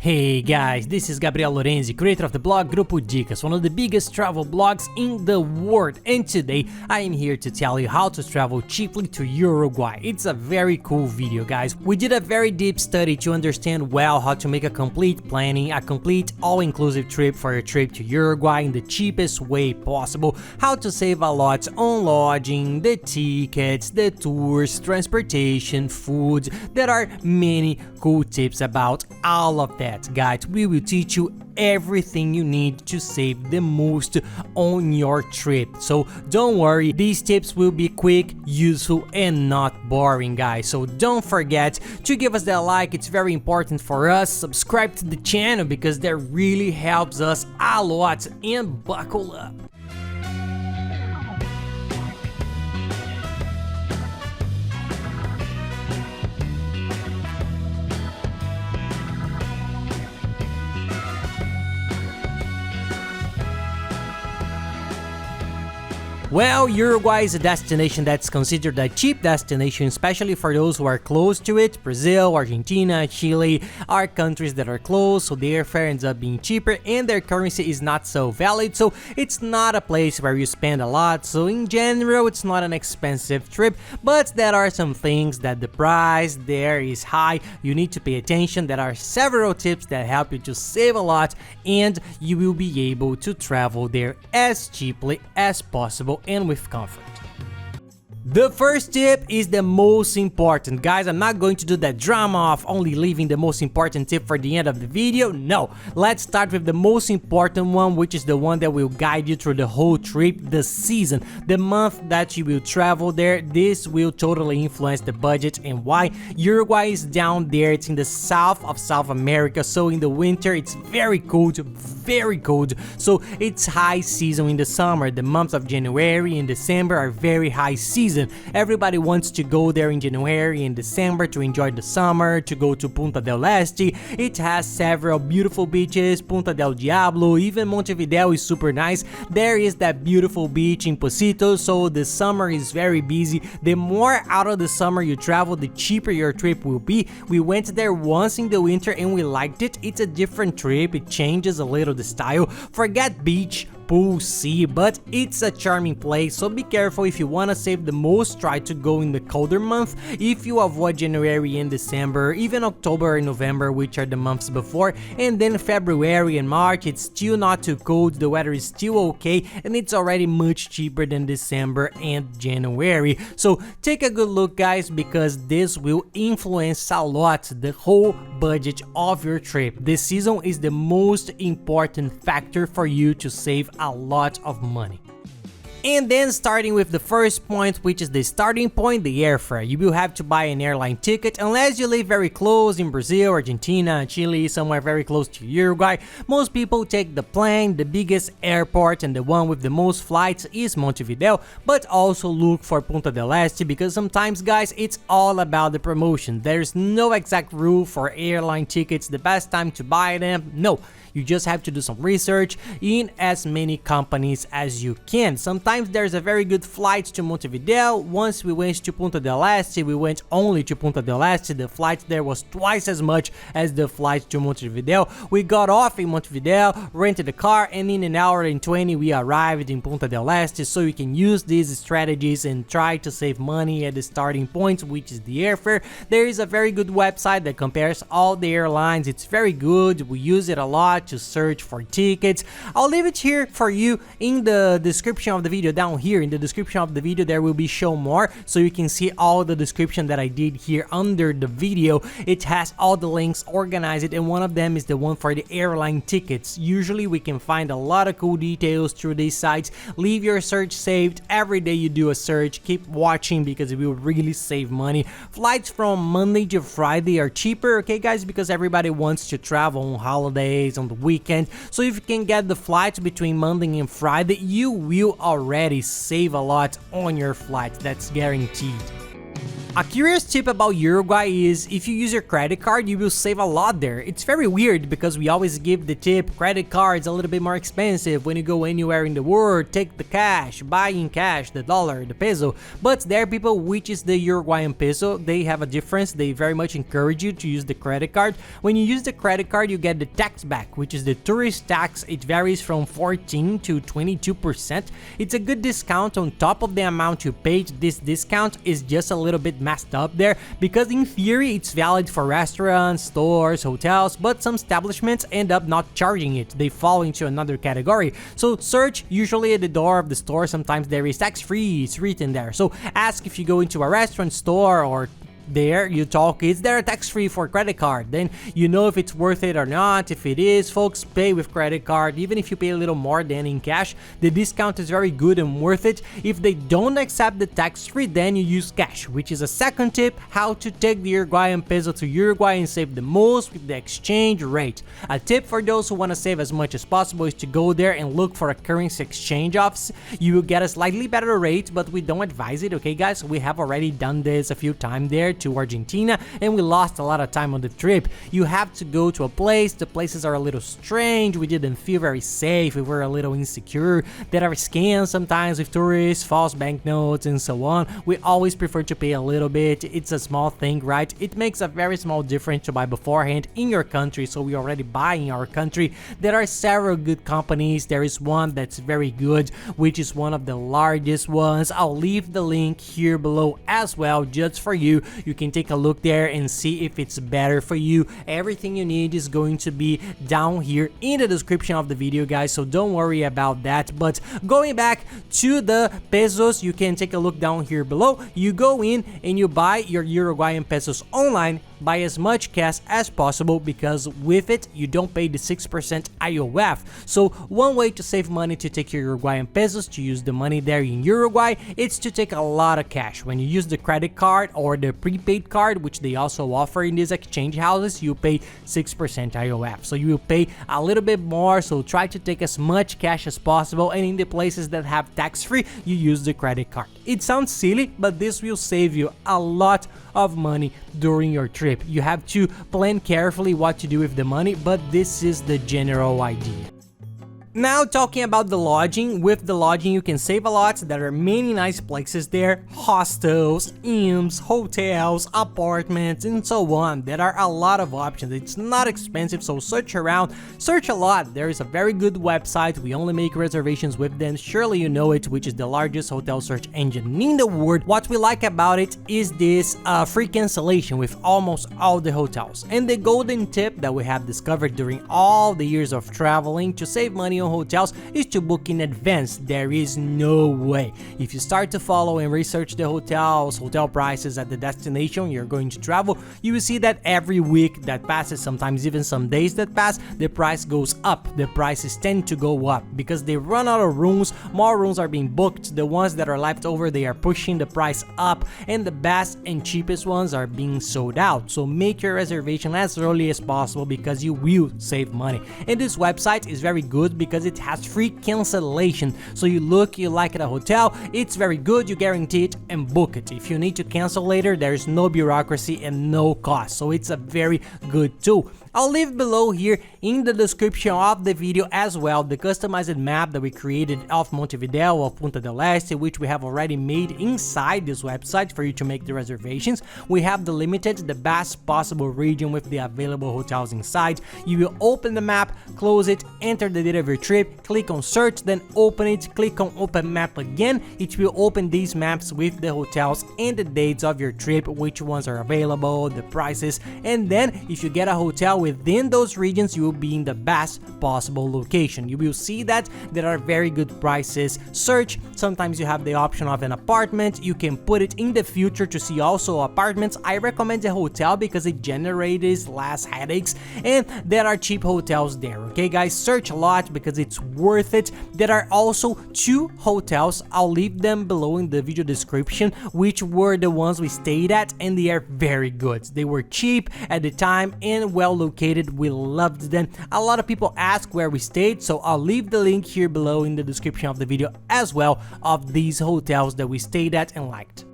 Hey guys, this is Gabriel Lorenzi, creator of the blog Grupo Dicas, one of the biggest travel blogs in the world, and today I am here to tell you how to travel cheaply to Uruguay. It's a very cool video, guys. We did a very deep study to understand well how to make a complete planning, a complete all-inclusive trip for your trip to Uruguay in the cheapest way possible, how to save a lot on lodging, the tickets, the tours, transportation, food. There are many cool tips about all of that. Guys, we will teach you everything you need to save the most on your trip. So don't worry, these tips will be quick, useful, and not boring, guys. So don't forget to give us that like, it's very important for us. Subscribe to the channel because that really helps us a lot, and buckle up. Well, Uruguay is a destination that's considered a cheap destination, especially for those who are close to it. Brazil, Argentina, Chile are countries that are close, so their fare ends up being cheaper and their currency is not so valid, so it's not a place where you spend a lot. So in general, it's not an expensive trip, but there are some things that the price there is high. You need to pay attention. There are several tips that help you to save a lot, and you will be able to travel there as cheaply as possible and with comfort. The first tip is the most important. Guys, I'm not going to do that drama of only leaving the most important tip for the end of the video. No, let's start with the most important one, which is the one that will guide you through the whole trip, the season, the month that you will travel there. This will totally influence the budget and why. Uruguay is down there, it's in the south of South America, so in the winter it's very cold, so it's high season in the summer. The months of January and December are very high season. Everybody wants to go there in January and December to enjoy the summer, to go to Punta del Este. It has several beautiful beaches, Punta del Diablo, even Montevideo is super nice. There is that beautiful beach in Posito, so the summer is very busy. The more out of the summer you travel, the cheaper your trip will be. We went there once in the winter and we liked it. It's a different trip, it changes a little the style. Forget beach, pool, sea, but it's a charming place, so be careful. If you want to save the most, try to go in the colder month. If you avoid January and December, even October and November, which are the months before, and then February and March, it's still not too cold, the weather is still okay, and it's already much cheaper than December and January. So take a good look, guys, because this will influence a lot the whole budget of your trip. This season is the most important factor for you to save a lot of money. And then starting with the first point, which is the starting point, the airfare. You will have to buy an airline ticket unless you live very close in Brazil, Argentina, Chile, somewhere very close to Uruguay. Most people take the plane. The biggest airport and the one with the most flights is Montevideo, but also look for Punta del Este because sometimes, guys, it's all about the promotion. There's no exact rule for airline tickets, the best time to buy them. No. You just have to do some research in as many companies as you can. Sometimes there's a very good flight to Montevideo. Once we went to Punta del Este, we went only to Punta del Este. The flight there was twice as much as the flight to Montevideo. We got off in Montevideo, rented a car, and in an hour and 20 we arrived in Punta del Este. So you can use these strategies and try to save money at the starting point, which is the airfare. There is a very good website that compares all the airlines. It's very good. We use it a lot to search for tickets. I'll leave it here for you in the description of the video. Down here in the description of the video there will be show more, so you can see all the description that I did here under the video. It has all the links organized, and one of them is the one for the airline tickets. Usually we can find a lot of cool details through these sites. Leave your search saved. Every day you do a search, keep watching because it will really save money. Flights from Monday to Friday are cheaper, okay guys, because everybody wants to travel on holidays, on the weekend. So if you can get the flights between Monday and Friday, you will already save a lot on your flight. That's guaranteed. A curious tip about Uruguay is if you use your credit card, you will save a lot there. It's very weird because we always give the tip, credit cards a little bit more expensive when you go anywhere in the world, take the cash, buy in cash, the dollar, the peso. But there are people which is the Uruguayan peso, they have a difference. They very much encourage you to use the credit card. When you use the credit card, you get the tax back, which is the tourist tax. It varies from 14 to 22%. It's a good discount on top of the amount you paid. This discount is just a little bit messed up there because in theory it's valid for restaurants, stores, hotels, but some establishments end up not charging it. They fall into another category. So search usually at the door of the store. Sometimes there is tax free, it's written there. So ask if you go into a restaurant, store, or there you talk, is there a tax-free for credit card? Then you know if it's worth it or not. If it is, folks, pay with credit card. Even if you pay a little more than in cash, the discount is very good and worth it. If they don't accept the tax-free, then you use cash, which is a second tip, how to take the Uruguayan peso to Uruguay and save the most with the exchange rate. A tip for those who want to save as much as possible is to go there and look for a currency exchange office. You will get a slightly better rate, but we don't advise it, okay guys? We have already done this a few times there to Argentina and we lost a lot of time on the trip. You have to go to a place, the places are a little strange, we didn't feel very safe, we were a little insecure, there are scams sometimes with tourists, false banknotes and so on. We always prefer to pay a little bit, it's a small thing, right? It makes a very small difference to buy beforehand in your country, so we already buy in our country. There are several good companies, there is one that's very good, which is one of the largest ones. I'll leave the link here below as well just for you. You can take a look there and see if it's better for you. Everything you need is going to be down here in the description of the video, guys, so don't worry about that. But going back to the pesos, you can take a look down here below. You go in and you buy your Uruguayan pesos online. Buy as much cash as possible because with it you don't pay the 6% IOF. So one way to save money to take your Uruguayan pesos, to use the money there in Uruguay, it's to take a lot of cash. When you use the credit card or the prepaid card, which they also offer in these exchange houses, you pay 6% IOF. So you will pay a little bit more, so try to take as much cash as possible, and in the places that have tax-free, you use the credit card. It sounds silly, but this will save you a lot of money during your trip. You have to plan carefully what to do with the money, but this is the general idea. Now talking about the lodging, with the lodging you can save a lot. There are many nice places there, hostels, inns, hotels, apartments and so on. There are a lot of options, it's not expensive, so search around, search a lot. There is a very good website, we only make reservations with them, surely you know it, which is the largest hotel search engine in the world. What we like about it is this free cancellation with almost all the hotels. And the golden tip that we have discovered during all the years of traveling to save money on hotels is to book in advance. There is no way. If you start to follow and research the hotels, hotel prices at the destination you're going to travel, you will see that every week that passes, sometimes even some days that pass, the price goes up. The prices tend to go up because they run out of rooms, more rooms are being booked, the ones that are left over they are pushing the price up, and the best and cheapest ones are being sold out. So make your reservation as early as possible because you will save money. And this website is very good because it has free cancellation. So you look, you like it a hotel, it's very good, you guarantee it and book it. If you need to cancel later, there's no bureaucracy and no cost. So it's a very good tool. I'll leave below here in the description of the video as well the customized map that we created of Montevideo, of Punta del Este, which we have already made inside this website for you to make the reservations. We have delimited the best possible region with the available hotels inside. You will open the map, close it, enter the date of your trip, click on search, then open it, click on open map again. It will open these maps with the hotels and the dates of your trip, which ones are available, the prices, and then if you get a hotel within those regions, you will be in the best possible location. You will see that there are very good prices. Search, sometimes you have the option of an apartment, you can put it in the future to see also apartments. I recommend the hotel because it generates less headaches and there are cheap hotels there. Okay guys, search a lot because it's worth it. There are also 2 hotels, I'll leave them below in the video description, which were the ones we stayed at, and they are very good. They were cheap at the time and well located. We loved them. A lot of people ask where we stayed, so I'll leave the link here below in the description of the video as well of these hotels that we stayed at and liked.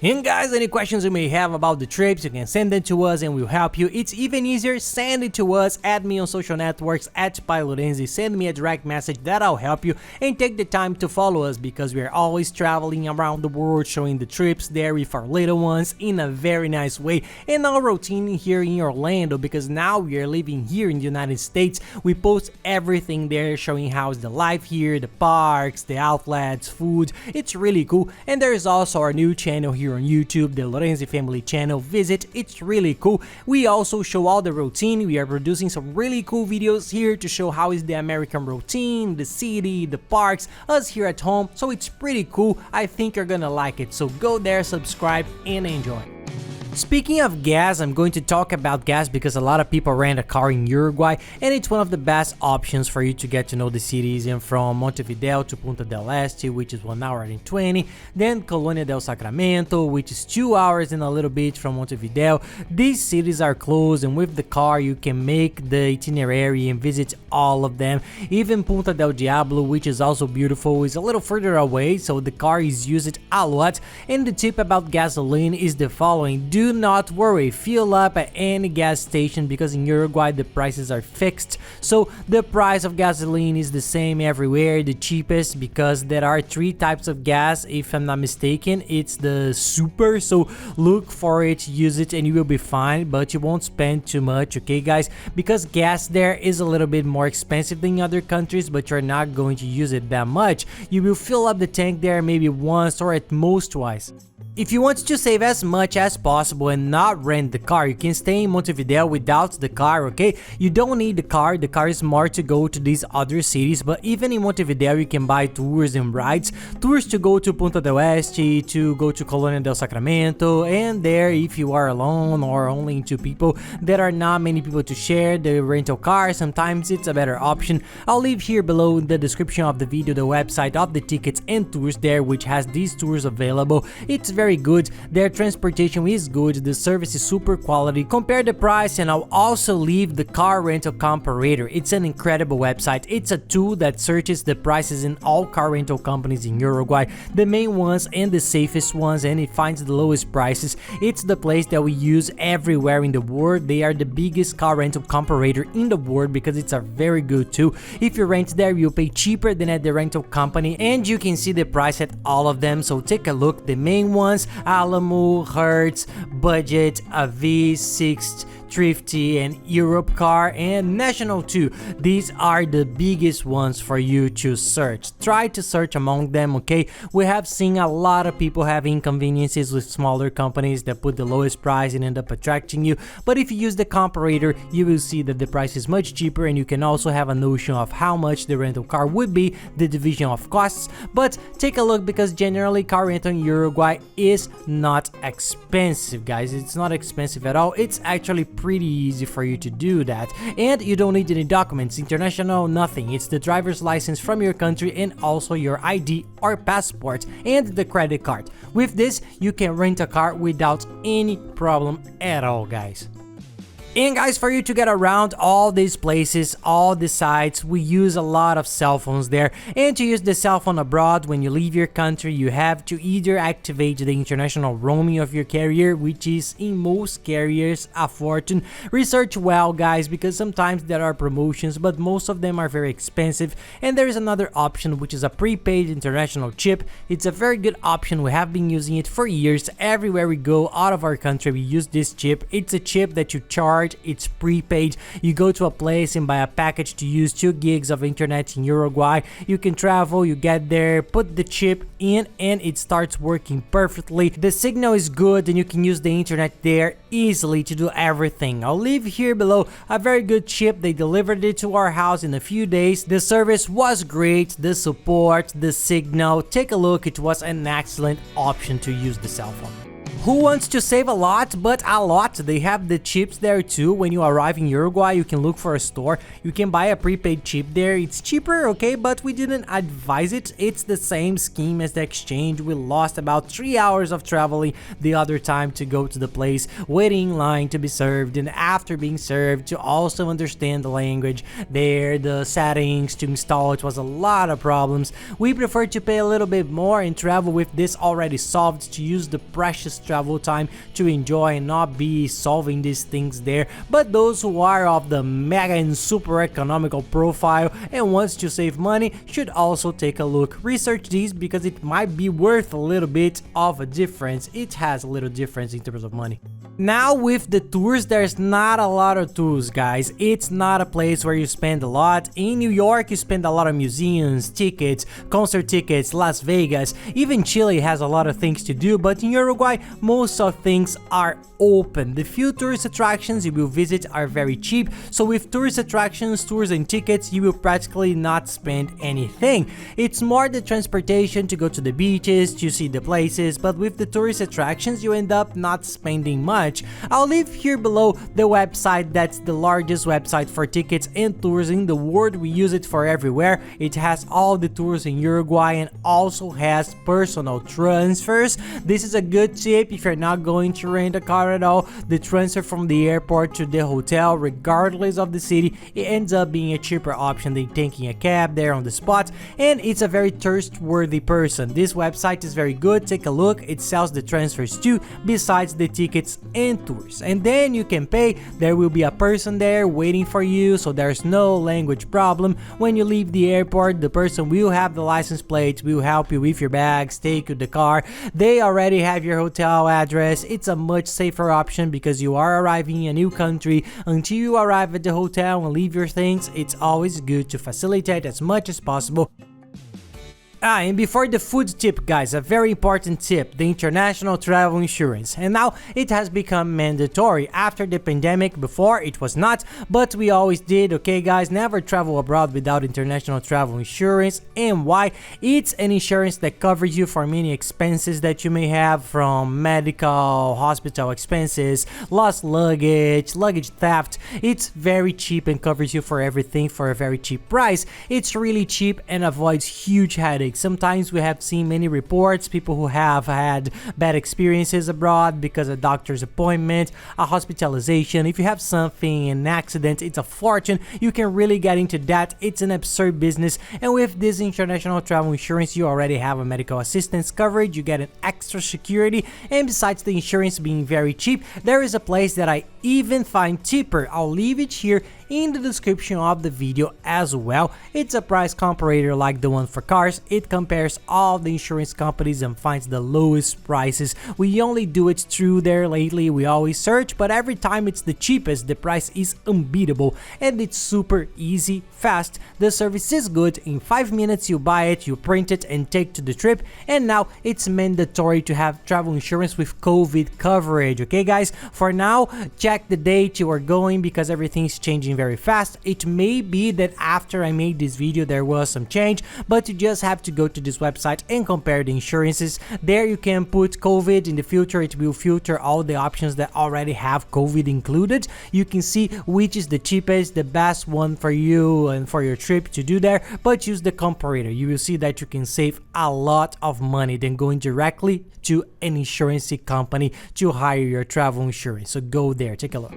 And guys, any questions you may have about the trips, you can send them to us and we'll help you. It's even easier, send it to us, add me on social networks at Pilotenzi, send me a direct message, that I'll help you, and take the time to follow us because we are always traveling around the world, showing the trips there with our little ones in a very nice way. And our routine here in Orlando, because now we are living here in the United States, we post everything there, showing how's the life here, the parks, the outlets, food. It's really cool. And there is also our new channel here on YouTube, the Lorenzi Family Channel. Visit, it's really cool. We also show all the routine. We are producing some really cool videos here to show how is the American routine, the city, the parks, us here at home. So it's pretty cool. I think you're gonna like it. So go there, subscribe, and enjoy. Speaking of gas, I'm going to talk about gas because a lot of people rent a car in Uruguay and it's one of the best options for you to get to know the cities. And from Montevideo to Punta del Este, which is 1 hour and 20, then Colonia del Sacramento, which is 2 hours and a little bit from Montevideo. These cities are close, and with the car you can make the itinerary and visit all of them. Even Punta del Diablo, which is also beautiful, is a little further away, so the car is used a lot. And the tip about gasoline is the following: do not worry, fill up at any gas station because in Uruguay the prices are fixed, so the price of gasoline is the same everywhere, the cheapest, because there are 3 types of gas if I'm not mistaken. It's the super, so look for it, use it, and you will be fine, but you won't spend too much, okay guys, because gas there is a little bit more expensive than other countries, but you're not going to use it that much. You will fill up the tank there maybe once or at most twice. If you want to save as much as possible and not rent the car, you can stay in Montevideo without the car, okay? You don't need the car is more to go to these other cities, but even in Montevideo you can buy tours and rides. Tours to go to Punta del Este, to go to Colonia del Sacramento, and there if you are alone or only 2 people, there are not many people to share the rental car, sometimes it's a better option. I'll leave here below in the description of the video the website of the tickets and tours there, which has these tours available. It's very good, their transportation is good, the service is super quality. Compare the price, and I'll also leave the car rental comparator. It's an incredible website. It's a tool that searches the prices in all car rental companies in Uruguay, the main ones and the safest ones, and it finds the lowest prices. It's the place that we use everywhere in the world. They are the biggest car rental comparator in the world because it's a very good tool. If you rent there, you'll pay cheaper than at the rental company, and you can see the price at all of them, so take a look. The main ones: Alamo, Hertz, Budget, a V6, Thrifty, and Europe Car, and National too. These are the biggest ones for you to search. Try to search among them, okay? We have seen a lot of people have inconveniences with smaller companies that put the lowest price and end up attracting you, but if you use the comparator, you will see that the price is much cheaper, and you can also have a notion of how much the rental car would be, the division of costs. But take a look, because generally car rental in Uruguay is not expensive, guys. It's not expensive at all. It's actually pretty easy for you to do that, and you don't need any documents, international, nothing. It's the driver's license from your country and also your ID or passport and the credit card. With this, you can rent a car without any problem at all, guys. And guys, for you to get around all these places, all the sites, we use a lot of cell phones there. And to use the cell phone abroad, when you leave your country, you have to either activate the international roaming of your carrier, which is in most carriers a fortune. Research well, guys, because sometimes there are promotions, but most of them are very expensive. And there is another option, which is a prepaid international chip. It's a very good option. We have been using it for years. Everywhere we go out of our country, we use this chip. It's a chip that you charge. It's prepaid. You go to a place and buy a package to use 2 gigs of internet in Uruguay. You can travel, you get there, put the chip in, and it starts working perfectly. The signal is good and you can use the internet there easily to do everything. I'll leave here below a very good chip. They delivered it to our house in a few days. The service was great, the support, the signal. Take a look, it was an excellent option to use the cell phone. Who wants to save a lot, but a lot? They have the chips there too. When you arrive in Uruguay, you can look for a store. You can buy a prepaid chip there. It's cheaper, okay, but we didn't advise it. It's the same scheme as the exchange. We lost about 3 hours of traveling the other time to go to the place, waiting in line to be served, and after being served to also understand the language there, the settings to install it was a lot of problems. We prefer to pay a little bit more and travel with this already solved, to use the precious travel time to enjoy and not be solving these things there. But those who are of the mega and super economical profile and wants to save money should also take a look. Research these because it might be worth a little bit of a difference. It has a little difference in terms of money. Now with the tours, there's not a lot of tours, guys. It's not a place where you spend a lot. In New York, you spend a lot of museums, tickets, concert tickets, Las Vegas, even Chile has a lot of things to do, but in Uruguay, most of things are open. The few tourist attractions you will visit are very cheap, so with tourist attractions, tours and tickets, you will practically not spend anything. It's more the transportation to go to the beaches, to see the places, but with the tourist attractions, you end up not spending much. I'll leave here below the website that's the largest website for tickets and tours in the world. We use it for everywhere. It has all the tours in Uruguay and also has personal transfers. This is a good tip if you're not going to rent a car at all. The transfer from the airport to the hotel, regardless of the city, it ends up being a cheaper option than taking a cab there on the spot, and it's a very trustworthy person. This website is very good. Take a look. It sells the transfers too, besides the tickets and tours, and then you can pay. There will be a person there waiting for you, so there's no language problem. When you leave the airport, the person will have the license plates, will help you with your bags, take you the car. They already have your hotel address. It's a much safer option because you are arriving in a new country. Until you arrive at the hotel and leave your things, it's always good to facilitate as much as possible. And before the food tip, guys, a very important tip, the international travel insurance. And now it has become mandatory after the pandemic. Before it was not, but we always did. Okay, guys, never travel abroad without international travel insurance. And why? It's an insurance that covers you for many expenses that you may have, from medical, hospital expenses, lost luggage, luggage theft. It's very cheap and covers you for everything for a very cheap price. It's really cheap and avoids huge headaches. Sometimes we have seen many reports, people who have had bad experiences abroad because of a doctor's appointment, a hospitalization. If you have something, an accident, it's a fortune. You can really get into that. It's an absurd business. And with this international travel insurance, you already have a medical assistance coverage. You get an extra security. And besides the insurance being very cheap, there is a place that I even find cheaper. I'll leave it here in the description of the video as well. It's a price comparator like the one for cars. It compares all the insurance companies and finds the lowest prices. We only do it through there lately. We always search, but every time it's the cheapest. The price is unbeatable and it's super easy, fast. The service is good. In 5 minutes you buy it, you print it and take to the trip. And now it's mandatory to have travel insurance with COVID coverage. Okay, guys, for now, check the date you are going because everything's changing very fast. It may be that after I made this video there was some change, but you just have to go to this website and compare the insurances. There you can put COVID. In the future it will filter all the options that already have COVID included. You can see which is the cheapest, the best one for you and for your trip to do there, but use the comparator. You will see that you can save a lot of money than going directly to an insurance company to hire your travel insurance. So go there, take a look.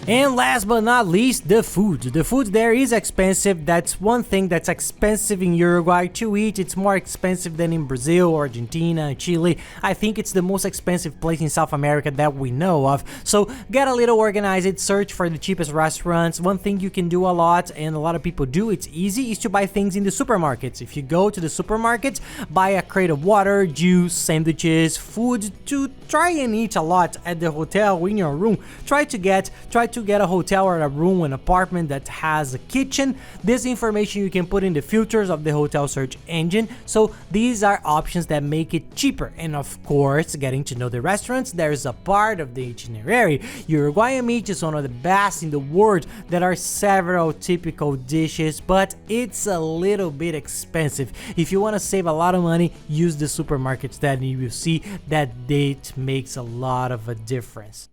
And last but not least, the food. The food there is expensive. That's one thing that's expensive in Uruguay to eat. It's more expensive than in Brazil, Argentina, Chile. I think it's the most expensive place in South America that we know of. So get a little organized, search for the cheapest restaurants. One thing you can do a lot, and a lot of people do, it's easy, is to buy things in the supermarkets. If you go to the supermarket, buy a crate of water, juice, sandwiches, food to try and eat a lot at the hotel in your room. Try to get a hotel or a room, an apartment apartment that has a kitchen. This information you can put in the filters of the hotel search engine, so these are options that make it cheaper. And of course, getting to know the restaurants, there's a part of the itinerary. Uruguayan meat is one of the best in the world. There are several typical dishes, but it's a little bit expensive. If you want to save a lot of money, use the supermarkets, that you will see that it makes a lot of a difference.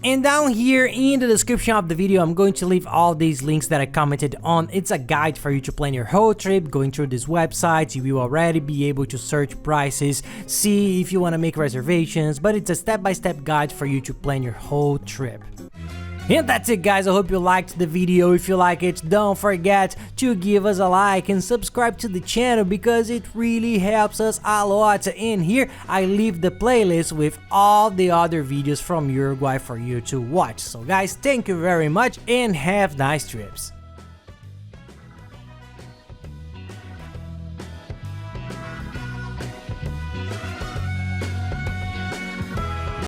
And down here in the description of the video, I'm going to leave all these links that I commented on. It's a guide for you to plan your whole trip. Going through this website, you will already be able to search prices, see if you want to make reservations, but it's a step-by-step guide for you to plan your whole trip. And that's it, guys. I hope you liked the video. If you like it, don't forget to give us a like and subscribe to the channel, because it really helps us a lot. And here I leave the playlist with all the other videos from Uruguay for you to watch. So guys, thank you very much and have nice trips.